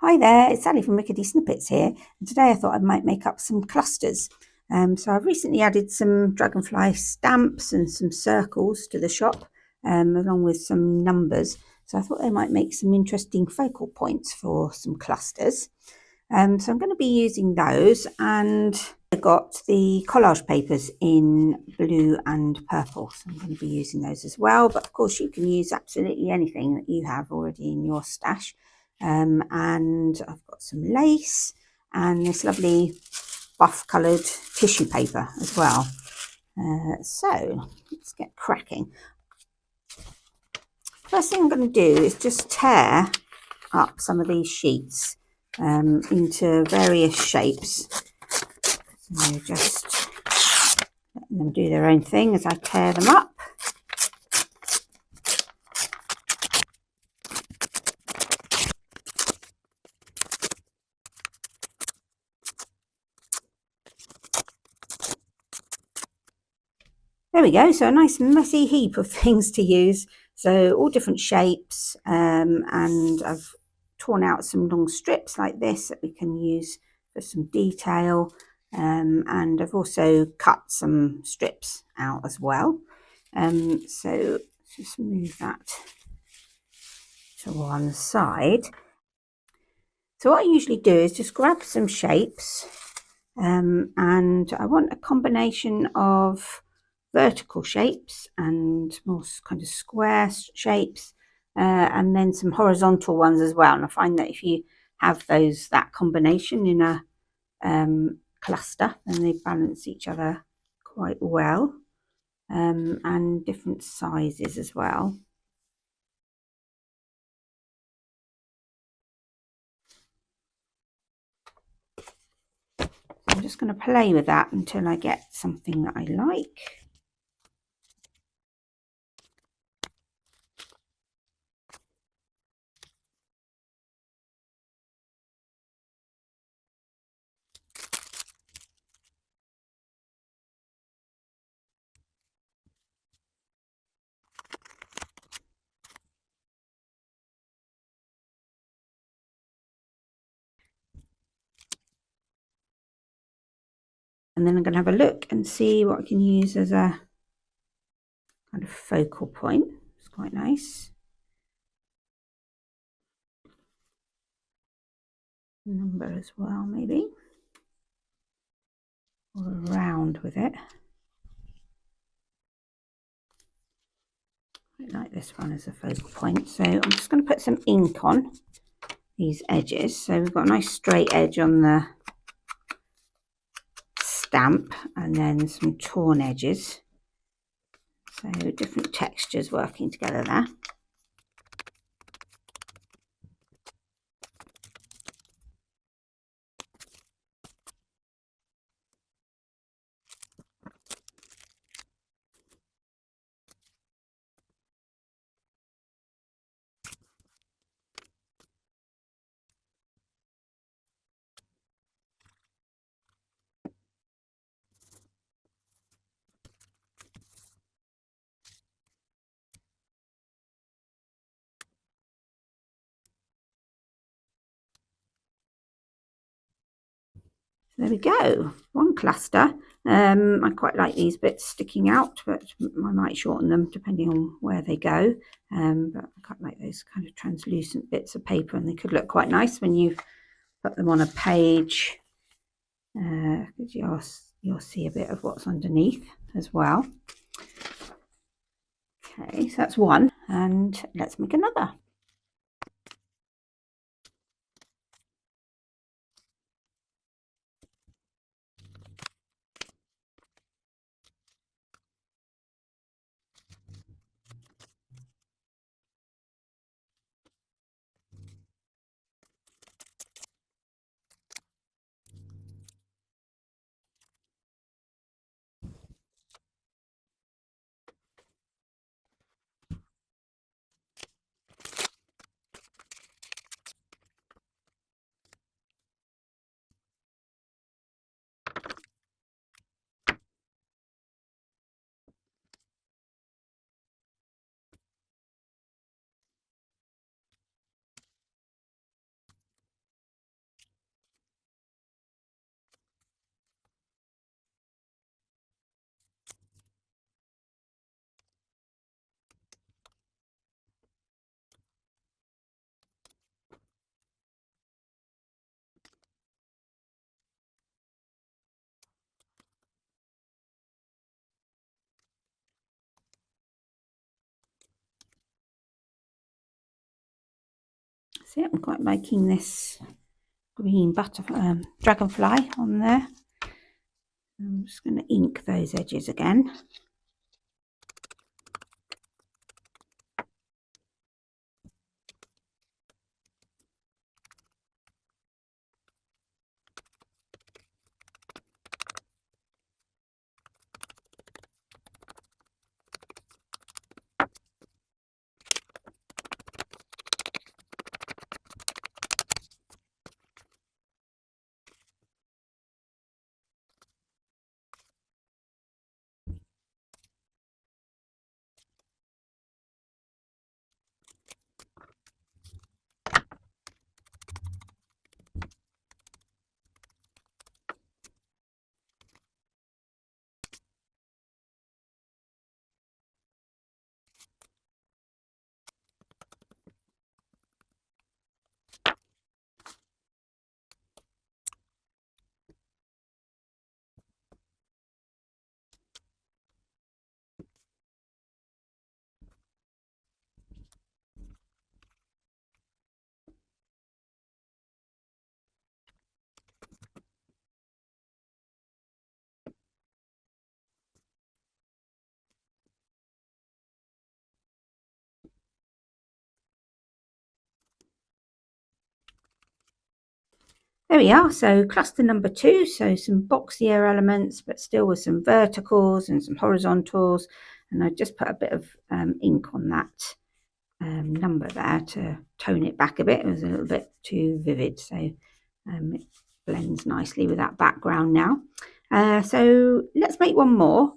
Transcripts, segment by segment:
Hi there, it's Sally from Rickety Snippets here, and today I thought I might make up some clusters. So I've recently added some dragonfly stamps and some circles to the shop, along with some numbers. So I thought they might make some interesting focal points for some clusters. So I'm going to be using those, and I got the collage papers in blue and purple, so I'm going to be using those as well. But of course you can use absolutely anything that you have already in your stash. And I've got some lace and this lovely buff coloured tissue paper as well. So let's get cracking. First thing I'm going to do is just tear up some of these sheets into various shapes. So just letting them do their own thing as I tear them up. There we go, so a nice messy heap of things to use. So all different shapes, and I've torn out some long strips like this that we can use for some detail, and I've also cut some strips out as well. So just move that to one side. So what I usually do is just grab some shapes, and I want a combination of vertical shapes and more kind of square shapes, and then some horizontal ones as well. And I find that if you have that combination in a cluster, then they balance each other quite well, and different sizes as well. I'm just going to play with that until I get something that I like. And then I'm going to have a look and see what I can use as a kind of focal point. It's quite nice. Number as well, maybe, or around with it. I like this one as a focal point. So I'm just going to put some ink on these edges. So we've got a nice straight edge on the stamp and then some torn edges. So different textures working together there. There we go, one cluster. I quite like these bits sticking out, but I might shorten them depending on where they go. But I quite like those kind of translucent bits of paper, and they could look quite nice when you put them on a page, because you'll see a bit of what's underneath as well. Okay, so that's one, and let's make another. See, I'm quite liking this green dragonfly on there. I'm just going to ink those edges again. There we are, so cluster number 2, so some boxier elements, but still with some verticals and some horizontals. And I just put a bit of ink on that number there to tone it back a bit. It was a little bit too vivid, so it blends nicely with that background now. So let's make one more.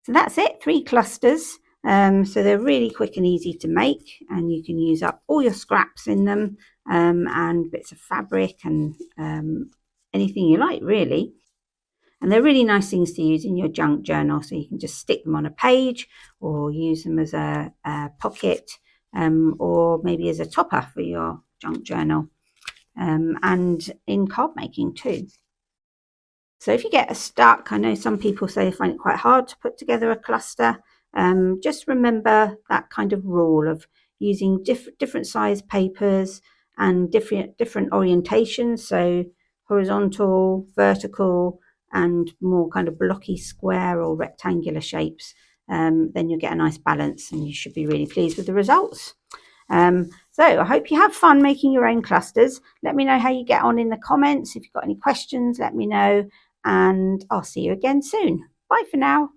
So that's it, 3 clusters. So they're really quick and easy to make, and you can use up all your scraps in them, and bits of fabric and anything you like, really. And they're really nice things to use in your junk journal, so you can just stick them on a page or use them as a pocket, or maybe as a topper for your junk journal, and in card making too. So if you get stuck, I know some people say they find it quite hard to put together a cluster. Just remember that kind of rule of using different size papers and different orientations, so horizontal, vertical, and more kind of blocky square or rectangular shapes. Then you'll get a nice balance and you should be really pleased with the results. So I hope you have fun making your own clusters. Let me know how you get on in the comments. If you've got any questions, let me know, and I'll see you again soon. Bye for now.